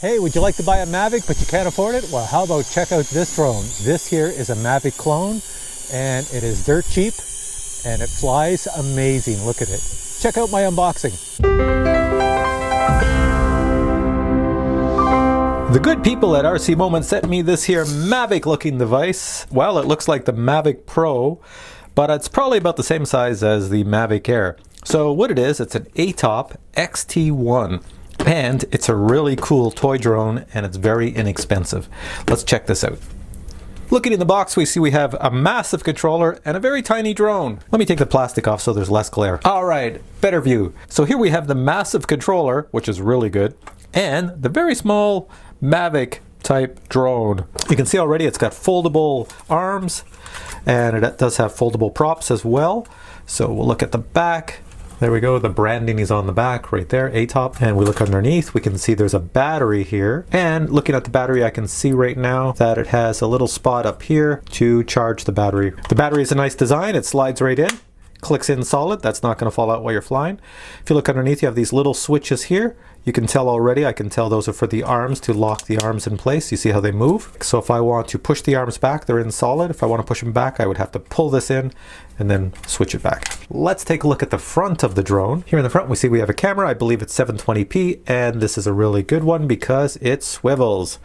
Hey, would you like to buy a Mavic but you can't afford it? Well, how about check out this drone. This here is a Mavic clone and it is dirt cheap and it flies amazing. Look at it. Check out my unboxing. The good people at RC Moment sent me this here Mavic looking device. Well, it looks like the Mavic Pro, but it's probably about the same size as the Mavic Air. So what it is, it's an Attop XT-1. And it's a really cool toy drone and it's very inexpensive. Let's check this out. Looking in the box, we see we have a massive controller and a very tiny drone. Let me take the plastic off so there's less glare. All right, better view. So here we have the massive controller, which is really good, and the very small Mavic type drone. You can see already it's got foldable arms and it does have foldable props as well. So we'll look at the back. There we go, the branding is on the back right there, Attop. And we look underneath, we can see there's a battery here. And looking at the battery, I can see right now that it has a little spot up here to charge the battery. The battery is a nice design, it slides right in, clicks in solid, that's not going to fall out while you're flying. If you look underneath, you have these little switches here. You can tell already, I can tell those are for the arms, to lock the arms in place. You see how they move? So if I want to push the arms back, they're in solid. If I want to push them back, I would have to pull this in and then switch it back. Let's take a look at the front of the drone. Here in the front, we see we have a camera. I believe it's 720p, and this is a really good one because it swivels.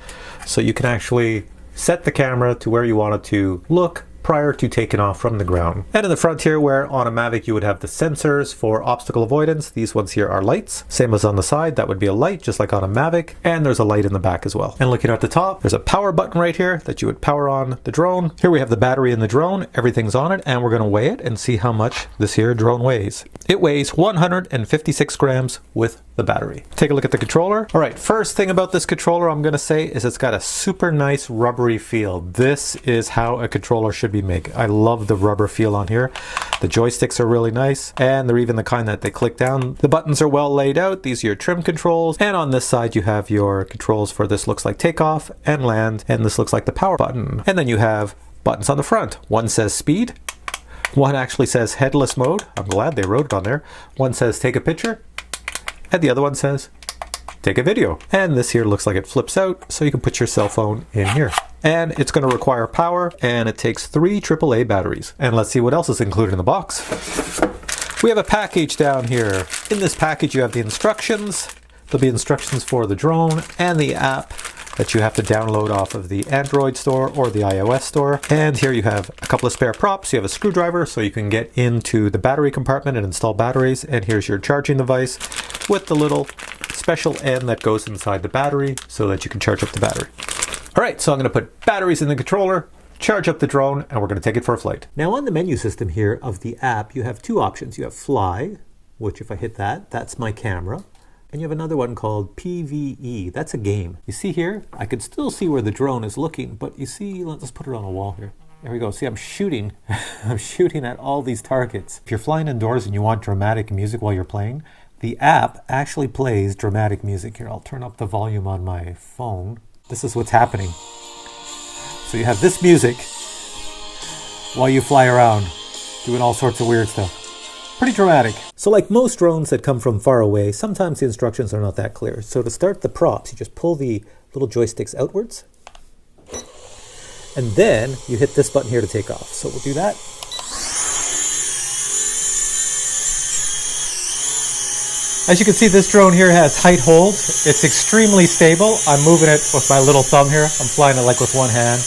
So you can actually set the camera to where you want it to look prior to taking off from the ground. And in the front here, where on a Mavic you would have the sensors for obstacle avoidance, these ones here are lights. Same as on the side, that would be a light just like on a Mavic, and there's a light in the back as well. And looking at the top, there's a power button right here that you would power on the drone. Here we have the battery in the drone, everything's on it, and we're going to weigh it and see how much this here drone weighs. It weighs 156 grams with the battery. Take a look at the controller. All right, first thing about this controller I'm going to say is it's got a super nice rubbery feel. This is how a controller should be made. I love the rubber feel on here. The joysticks are really nice, and they're even the kind that they click down. The buttons are well laid out. These are your trim controls, and on this side you have your controls for this looks like takeoff and land, and this looks like the power button. And then you have buttons on the front. One says speed, one actually says headless mode. I'm glad they wrote it on there. One says take a picture, and the other one says take a video. And this here looks like it flips out, so you can put your cell phone in here. And it's going to require power, and it takes 3 AAA batteries. And let's see what else is included in the box. We have a package down here. In this package you have the instructions. There'll be instructions for the drone and the app that you have to download off of the Android store or the iOS store. And here you have a couple of spare props. You have a screwdriver so you can get into the battery compartment and install batteries. And here's your charging device with the little special end that goes inside the battery so that you can charge up the battery. All right, so I'm going to put batteries in the controller, charge up the drone, and we're going to take it for a flight. Now on the menu system here of the app, you have 2 options. You have fly, which if I hit that, that's my camera. And you have another one called PVE. That's a game. You see here, I could still see where the drone is looking, but you see, let's put it on a wall here. There we go. See, I'm shooting. I'm shooting at all these targets. If you're flying indoors and you want dramatic music while you're playing, the app actually plays dramatic music. Here, I'll turn up the volume on my phone. This is what's happening. So you have this music while you fly around, doing all sorts of weird stuff. Pretty dramatic. So like most drones that come from far away, sometimes the instructions are not that clear. So to start the props, you just pull the little joysticks outwards, and then you hit this button here to take off. So we'll do that. As you can see, this drone here has height hold. It's extremely stable. I'm moving it with my little thumb here. I'm flying it like with one hand.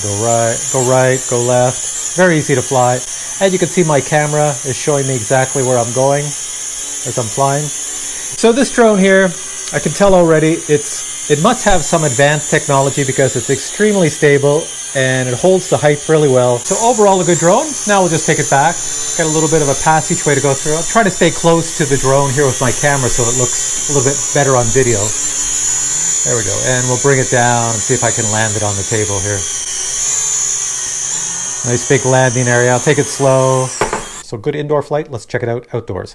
Go right, go left. Very easy to fly. And you can see my camera is showing me exactly where I'm going as I'm flying. So this drone here, I can tell already, it must have some advanced technology because it's extremely stable and it holds the height really well. So overall a good drone. Now we'll just take it back. Got a little bit of a passageway to go through. I'll try to stay close to the drone here with my camera so it looks a little bit better on video. There we go. And we'll bring it down and see if I can land it on the table here. Nice big landing area. I'll take it slow. So good indoor flight. Let's check it out outdoors.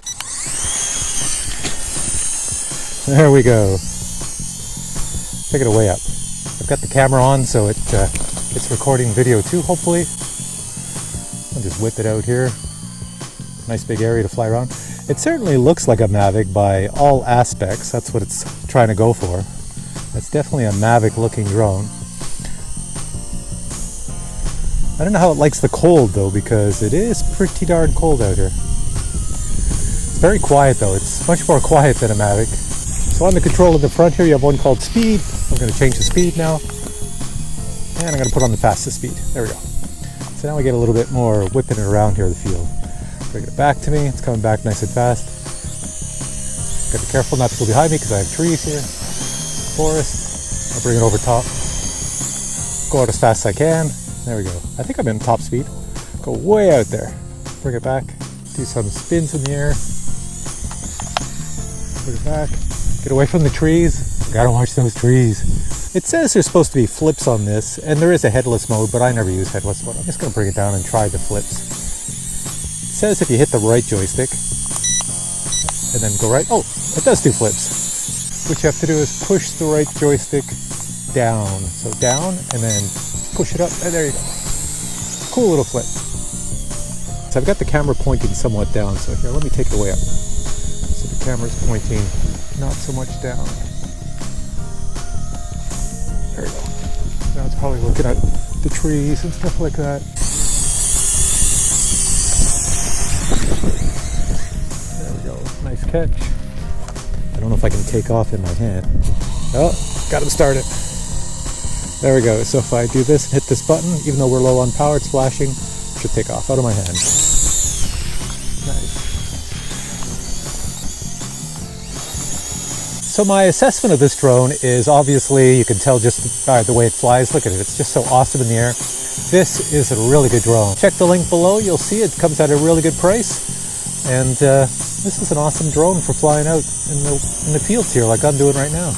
There we go. Take it away up. I've got the camera on so it's recording video too, hopefully. I'll just whip it out here. Nice big area to fly around. It certainly looks like a Mavic by all aspects. That's what it's trying to go for. It's definitely a Mavic looking drone. I don't know how it likes the cold though, because it is pretty darn cold out here. It's very quiet though. It's much more quiet than a Mavic. So on the control in the front here, you have one called speed. I'm going to change the speed now. And I'm going to put on the fastest speed. There we go. So now we get a little bit more whipping it around here, the field. Bring it back to me. It's coming back nice and fast. Got to be careful not to go behind me because I have trees here. Forest. I'll bring it over top. Go out as fast as I can. There we go. I think I'm in top speed. Go way out there. Bring it back. Do some spins in the air. Bring it back. Get away from the trees. Gotta watch those trees. It says there's supposed to be flips on this, and there is a headless mode, but I never use headless mode. I'm just gonna bring it down and try the flips. It says if you hit the right joystick, and then go right. Oh, it does do flips. What you have to do is push the right joystick down. So down, and then push it up, and there you go. Cool little flip. So I've got the camera pointing somewhat down, so here, let me take it way up. So the camera's pointing not so much down. There we go. Now it's probably looking at the trees and stuff like that. There we go, nice catch. I don't know if I can take off in my hand. Oh, got him started. There we go. So if I do this and hit this button, even though we're low on power, it's flashing, it should take off out of my hand. Nice. So my assessment of this drone is obviously, you can tell just by the way it flies. Look at it. It's just so awesome in the air. This is a really good drone. Check the link below. You'll see it comes at a really good price. And this is an awesome drone for flying out in the fields here like I'm doing right now.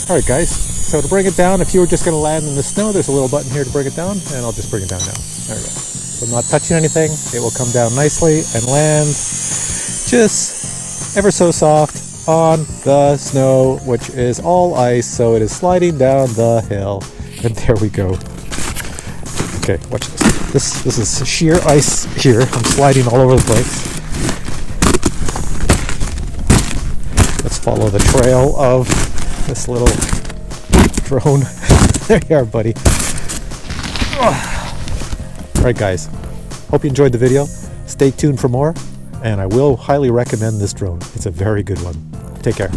All right, guys. So to bring it down, if you were just going to land in the snow, there's a little button here to bring it down, and I'll just bring it down now. There we go. So I'm not touching anything. It will come down nicely and land just ever so soft on the snow, which is all ice, so it is sliding down the hill. And there we go. Okay, watch this. This is sheer ice here. I'm sliding all over the place. Let's follow the trail of this little drone. There you are, buddy. Alright guys, hope you enjoyed the video. Stay tuned for more, and I will highly recommend this drone. It's a very good one. Take care.